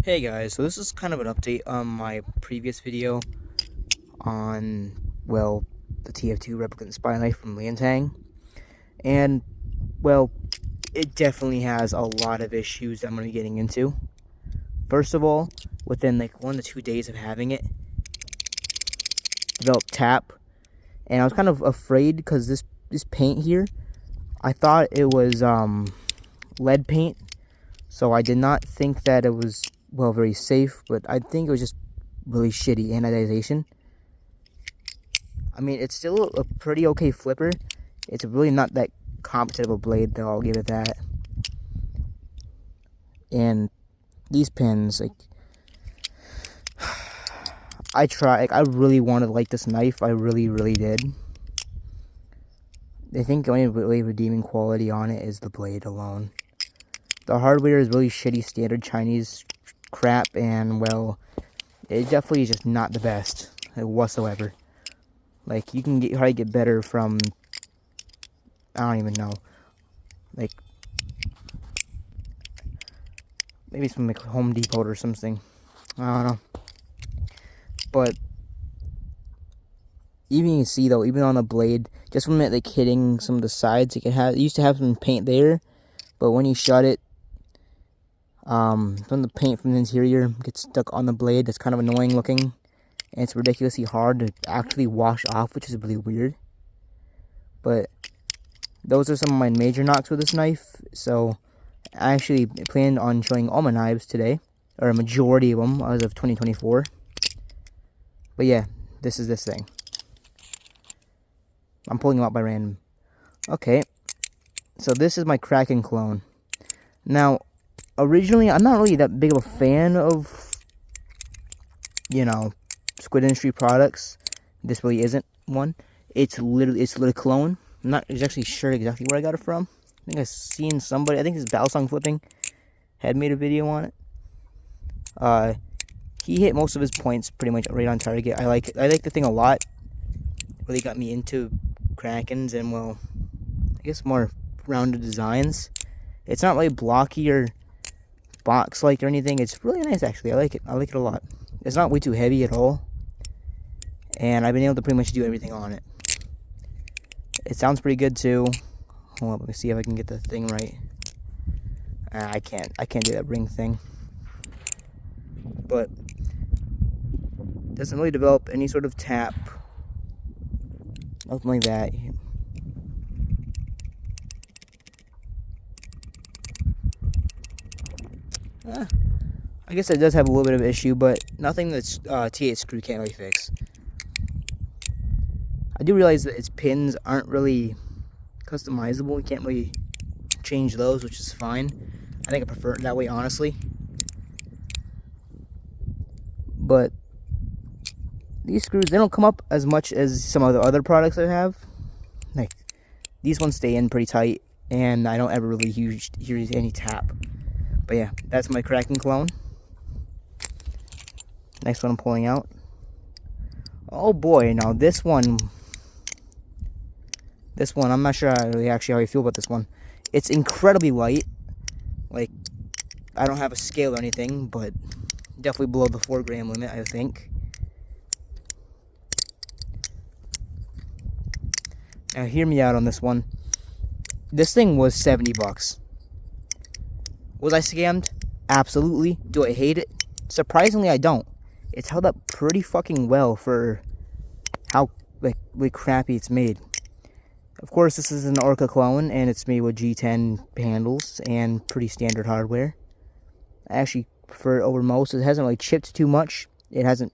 Hey guys, so this is kind of an update on my previous video on, well, the TF2 replicant spy knife from Liantang. And, well, it definitely has a lot of issues that I'm going to be getting into. First of all, within like 1 to 2 days of having it, developed tap. And I was kind of afraid because this paint here, I thought it was lead paint. So I did not think that it was, well, very safe, but I think it was just really shitty anodization. I mean, it's still a pretty okay flipper. It's really not that competent of a blade, though, I'll give it that. And these pins, like, I really wanted to like this knife. I really, really did. I think the only really redeeming quality on it is the blade alone. The hardware is really shitty standard Chinese crap, and, well, it definitely is just not the best whatsoever. Like, you can probably get better from, I don't even know, like, maybe some like Home Depot or something. I don't know. But even you can see though, even on the blade, just from it like hitting some of the sides, it used to have some paint there, but when you shut it, some of the paint from the interior gets stuck on the blade. That's kind of annoying looking, and it's ridiculously hard to actually wash off, which is really weird. But those are some of my major knocks with this knife. So I actually planned on showing all my knives today, or a majority of them as of 2024. But yeah, this is this thing. I'm pulling them out by random. Okay, so this is my Kraken clone. Now, originally, I'm not really that big of a fan of, you know, Squid Industry products. This really isn't one. It's literally a clone. I'm not exactly sure exactly where I got it from. I think I've seen somebody, I think this Balisong Flipping had made a video on it. He hit most of his points pretty much right on target. I like the thing a lot. Really got me into Krakens and, well, I guess more rounded designs. It's not really blocky or box-like or anything. It's really nice, actually. I like it. I like it a lot. It's not way too heavy at all. And I've been able to pretty much do everything on it. It sounds pretty good, too. Hold on, let me see if I can get the thing right. I can't do that ring thing. But doesn't really develop any sort of tap. Nothing like that. I guess it does have a little bit of an issue, but nothing that's T8 screw can't really fix. I do realize that its pins aren't really customizable. You can't really change those, which is fine. I think I prefer it that way, honestly. But these screws, they don't come up as much as some of the other products I have. Like, these ones stay in pretty tight, and I don't ever really hear any tap. But yeah, that's my Kraken clone. Next one I'm pulling out. Oh boy, now this one, I'm not sure really actually how I feel about this one. It's incredibly light. Like, I don't have a scale or anything, but definitely below the 4-gram limit, I think. Now, hear me out on this one. This thing was 70 bucks. Was I scammed? Absolutely. Do I hate it? Surprisingly, I don't. It's held up pretty fucking well for how, like, really crappy it's made. Of course, this is an Orca clone, and it's made with G10 handles and pretty standard hardware. I actually prefer it over most. It hasn't really chipped too much. It hasn't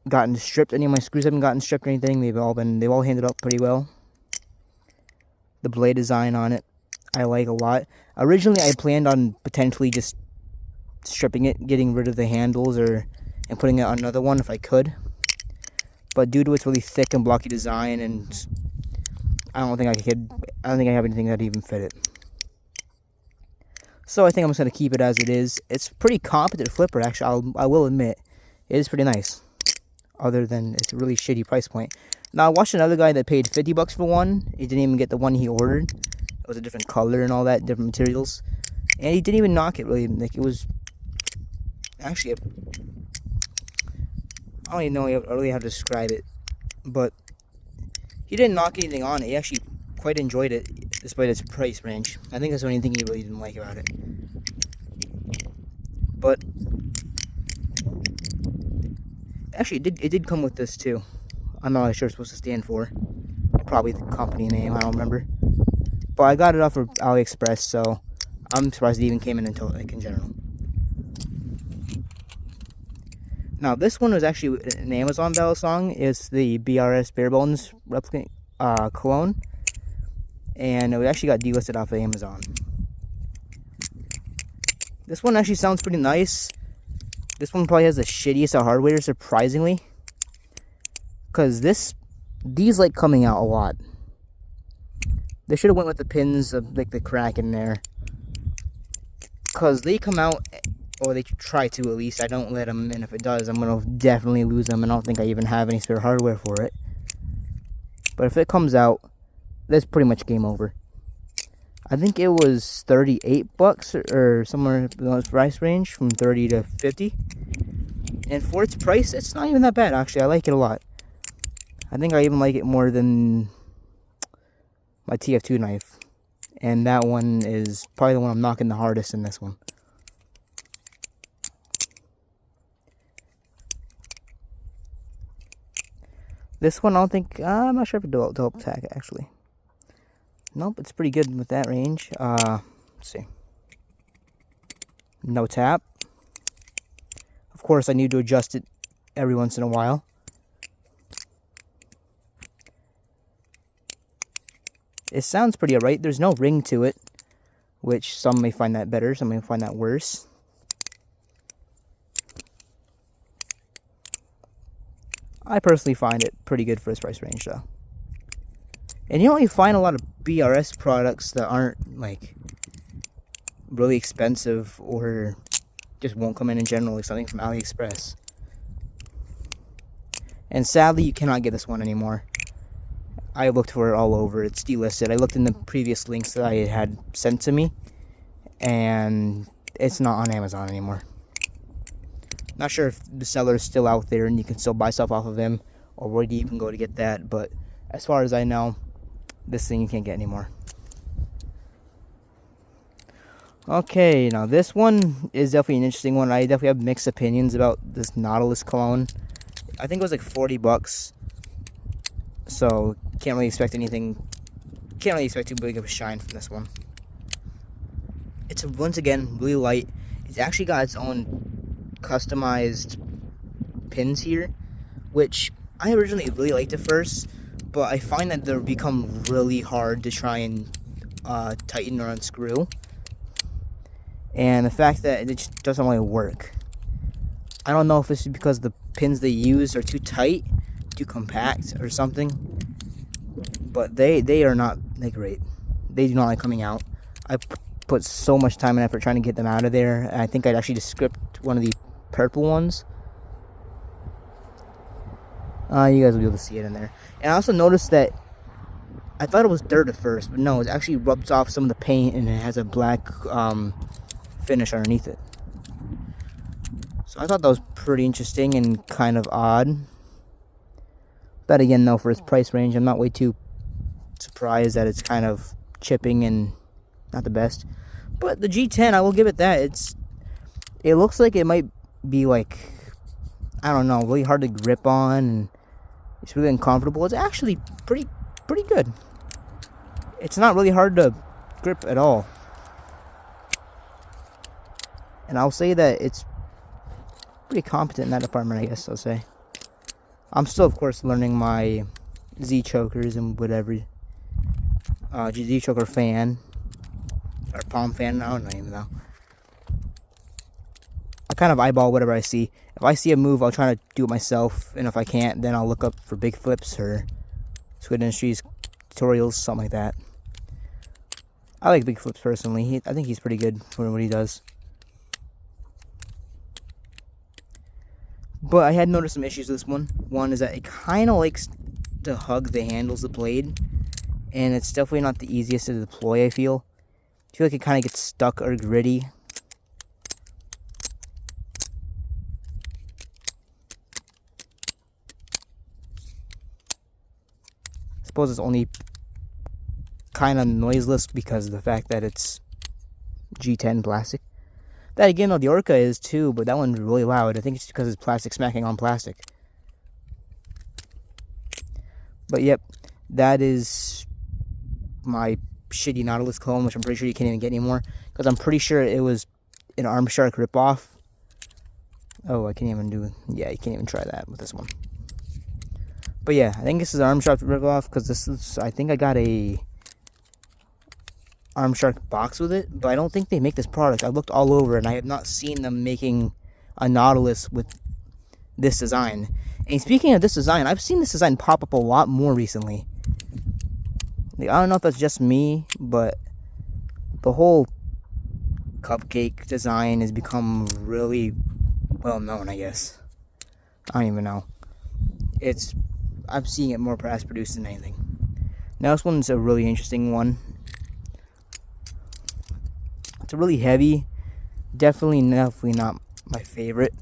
gotten stripped. Any of my screws haven't gotten stripped or anything. They've all handled up pretty well. The blade design on it, I like a lot. Originally, I planned on potentially just stripping it, getting rid of the handles, and putting it on another one if I could. But due to its really thick and blocky design, and I don't think I have anything that even fit it. So I think I'm just gonna keep it as it is. It's a pretty competent flipper, actually. I will admit, it is pretty nice. Other than it's a really shitty price point. Now, I watched another guy that paid 50 bucks for one. He didn't even get the one he ordered. It was a different color and all that, different materials. And he didn't even knock it really. Like, it was actually I don't even know really how to describe it, but he didn't knock anything on it. He actually quite enjoyed it, despite its price range. I think that's the only thing he really didn't like about it. But actually, it did come with this too. I'm not really sure what it's supposed to stand for. Probably the company name, I don't remember. But I got it off of AliExpress, so I'm surprised it even came in until, like, in general. Now, this one was actually an Amazon balisong. It's the BRS Bare Bones replicant cologne. And it actually got delisted off of Amazon. This one actually sounds pretty nice. This one probably has the shittiest of hardware, surprisingly. Because these like coming out a lot. They should have went with the pins of like the crack in there. Because they come out, or they try to at least. I don't let them, and if it does, I'm going to definitely lose them. And I don't think I even have any spare hardware for it. But if it comes out, that's pretty much game over. I think it was 38 bucks or somewhere in the price range, from 30 to 50. And for its price, it's not even that bad, actually. I like it a lot. I think I even like it more than my TF2 knife. And that one is probably the one I'm knocking the hardest in this one. This one, I don't think, I'm not sure if it's double tack, actually. Nope, it's pretty good with that range. Let's see. No tap. Of course, I need to adjust it every once in a while. It sounds pretty alright. There's no ring to it, which some may find that better, some may find that worse. I personally find it pretty good for its price range, though. And you don't really find a lot of BRS products that aren't, like, really expensive or just won't come in general, like something from AliExpress. And sadly, you cannot get this one anymore. I looked for it all over. It's delisted. I looked in the previous links that I had sent to me, and it's not on Amazon anymore. Not sure if the seller is still out there and you can still buy stuff off of him, or where do you even go to get that, but as far as I know, this thing you can't get anymore. Okay, now this one is definitely an interesting one. I definitely have mixed opinions about this Nautilus cologne. I think it was like 40 bucks. So, can't really expect too big of a shine from this one. It's, once again, really light. It's actually got its own customized pins here, which I originally really liked at first, but I find that they've become really hard to try and tighten or unscrew. And the fact that it just doesn't really work. I don't know if it's because the pins they use are too tight, too compact, or something. But they are not that great. They do not like coming out. I put so much time and effort trying to get them out of there. I think I'd actually just script one of the purple ones. You guys will be able to see it in there. And I also noticed that I thought it was dirt at first, but no, it actually rubs off some of the paint and it has a black finish underneath it. So I thought that was pretty interesting and kind of odd. But again, though, for its price range, I'm not way too surprised that it's kind of chipping and not the best. But the G10, I will give it that. It looks like it might be like, I don't know, really hard to grip on, and it's really uncomfortable. It's actually pretty good. It's not really hard to grip at all. And I'll say that it's pretty competent in that department, I guess I'll say. I'm still, of course, learning my Z chokers and whatever. Z choker fan. Or palm fan, I don't even know. I kind of eyeball whatever I see. If I see a move, I'll try to do it myself. And if I can't, then I'll look up for big flips or Squid Industries tutorials, something like that. I like big flips personally. I think he's pretty good for what he does. But I had noticed some issues with this one. One is that it kind of likes to hug the handles of the blade. And it's definitely not the easiest to deploy, I feel. I feel like it kind of gets stuck or gritty. I suppose it's only kind of noiseless because of the fact that it's G10 plastic. That again, though, the Orca is too, but that one's really loud. I think it's because it's plastic smacking on plastic. But yep, that is my shitty Nautilus clone, which I'm pretty sure you can't even get anymore, because I'm pretty sure it was an Arm Shark ripoff. Oh, I can't even do, yeah, you can't even try that with this one. But yeah, I think this is Arm Shark ripoff, because this is, I think I got a Arm Shark box with it, but I don't think they make this product. I looked all over and I have not seen them making a Nautilus with this design. And speaking of this design, I've seen this design pop up a lot more recently. Like, I don't know if that's just me, but the whole cupcake design has become really well known, I guess. I don't even know. I'm seeing it more mass produced than anything. Now this one's a really interesting one. It's really heavy. Definitely not my favorite.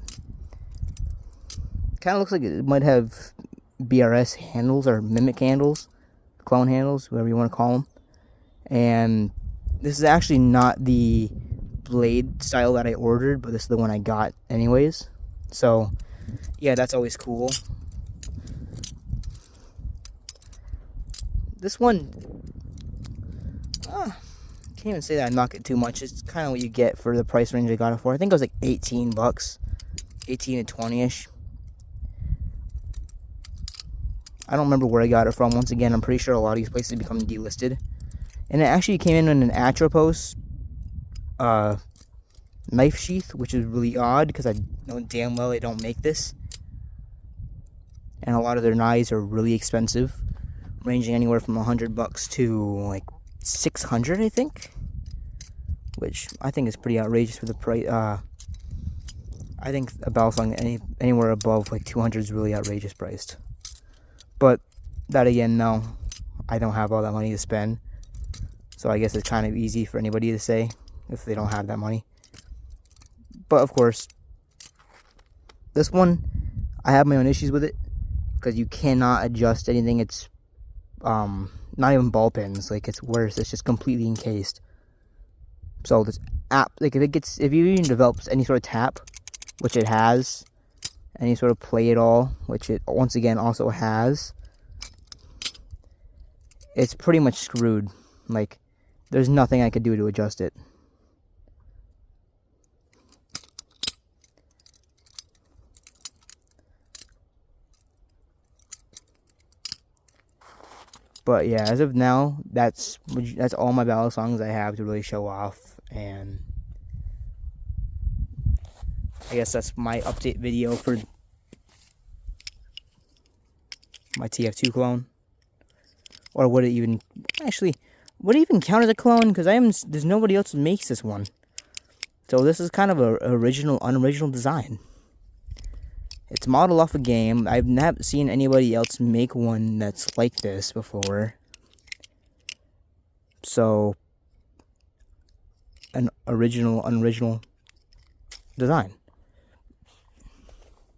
Kind of looks like it might have BRS handles or mimic handles, clone handles, whatever you want to call them. And this is actually not the blade style that I ordered, but this is the one I got anyways. So yeah, that's always cool. This one, can't even say that I knock it too much. It's kind of what you get for the price range I got it for. I think it was like 18 bucks, 18 to 20ish. I don't remember where I got it from. Once again, I'm pretty sure a lot of these places become delisted. And it actually came in an Atropos knife sheath, which is really odd because I know damn well they don't make this. And a lot of their knives are really expensive, ranging anywhere from $100 to like 600, I think, which I think is pretty outrageous for the price. I think a balisong anywhere above like 200 is really outrageous priced. But that again, no, I don't have all that money to spend, so I guess it's kind of easy for anybody to say if they don't have that money. But of course, this one, I have my own issues with it because you cannot adjust anything. It's not even ball pins. Like, it's worse. It's just completely encased. So this app, like, if you even develops any sort of tap, which it has, any sort of play at all, which it once again also has, it's pretty much screwed. Like, there's nothing I could do to adjust it. But yeah, as of now, that's all my balisongs I have to really show off, and I guess that's my update video for my TF2 clone. Or would it even count as a clone? Because there's nobody else that makes this one. So this is kind of an unoriginal design. It's modeled off a game. I've not seen anybody else make one that's like this before. So, an unoriginal design.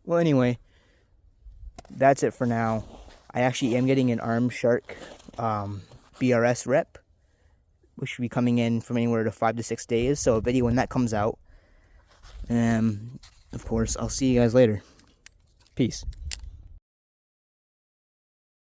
Well, anyway, that's it for now. I actually am getting an Arm Shark BRS rep, which should be coming in from anywhere to 5 to 6 days. So a video when that comes out. Of course, I'll see you guys later. Peace.